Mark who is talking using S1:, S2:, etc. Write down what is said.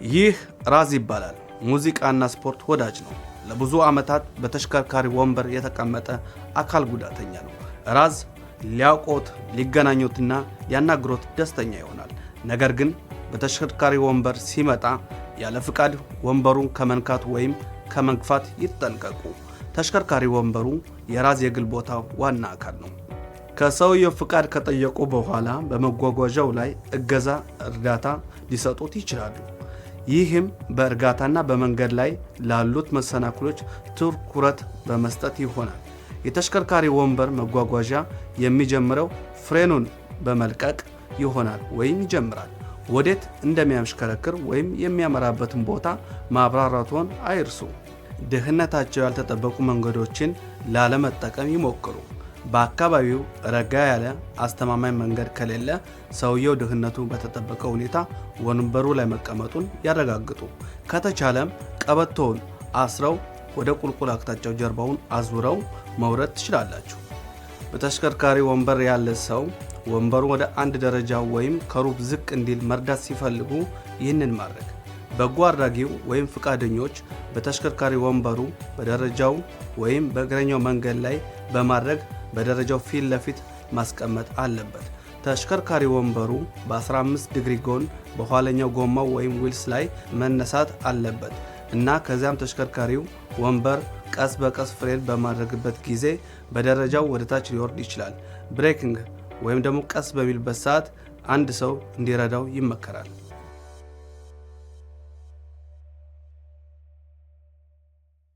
S1: ይህ ራዝ ይባላል። ሙዚቃና ስፖርት ወዳጅ ነው። ለብዙ ዓመታት በተሽከርካሪ ወንበር የተቀመጠ አካል ጉዳተኛ ነው። ራዝ ሊያውቁት ሊገናኙትና ሊያናግሩት ደስተኛ ይሆናል። ነገር ግን በተሽከርካሪ ወንበር ሲመጣ ያለ ፍቃድ ወንበሩን ከመንካት ወይም ከመግፋት ይጠንቀቁ። ተሽከርካሪ ወንበሩ የራዝ የግል ቦታ ዋና አካል ነው። ከሰውየው ፍቃድ ከጠየቁ በኋላ በመጓጓዣው ላይ እርዳታ ሊሰጡት ይችላሉ። ይህም በእርጋታና በመንገድ ላይ ላሉት መሰናክሎች ትኩረት በመስጠት ይሆናል። የተሽከርካሪ ወንበር መጓጓዣ የሚጀምረው ፍሬኑን በመልቀቅ ይሆናል ወይም ይጀምራል። ወዴት እንደሚያሽከረክር ወይም የሚያመራበትን ቦታ ማብራራቶን አይርሱ። ደህንነታቸው ያልተጠበቁ መንገዶችን ላለመጠቀም ይሞክሩ። በአካባቢው ረጋ ያለ አስተማማኝ መንገድ ከሌለ ሰውየው ደህንነቱ በተጠበቀ ሁኔታ ወንበሩ ላይ መቀመጡን ያረጋግጡ። ከተቻለም ቀበቶውን አስረው ወደ ቁልቁል አቅጣጫው ጀርባውን አዙረው መውረድ ትችላላችሁ። በተሽከርካሪ ወንበር ያለ ሰው ወንበሩ ወደ አንድ ደረጃ ወይም ከሩብ ዝቅ እንዲል መርዳት ሲፈልጉ ይህንን ማድረግ። በጎ አድራጊው ወይም ፍቃደኞች በተሽከርካሪ ወንበሩ በደረጃው ወይም በእግረኛው መንገድ ላይ በማድረግ በደረጃው ፊት ለፊት ማስቀመጥ አለበት። ተሽከርካሪ ወንበሩ በ15 ዲግሪ ጎን በኋለኛው ጎማው ወይም ዊልስ ላይ መነሳት አለበት እና ከዚያም ተሽከርካሪው ወንበር ቀስ በቀስ ፍሬን በማድረግበት ጊዜ በደረጃው ወደ ታች ሊወርድ ይችላል። ብሬኪንግ ወይም ደግሞ ቀስ በሚልበት ሰዓት አንድ ሰው እንዲረዳው ይመከራል።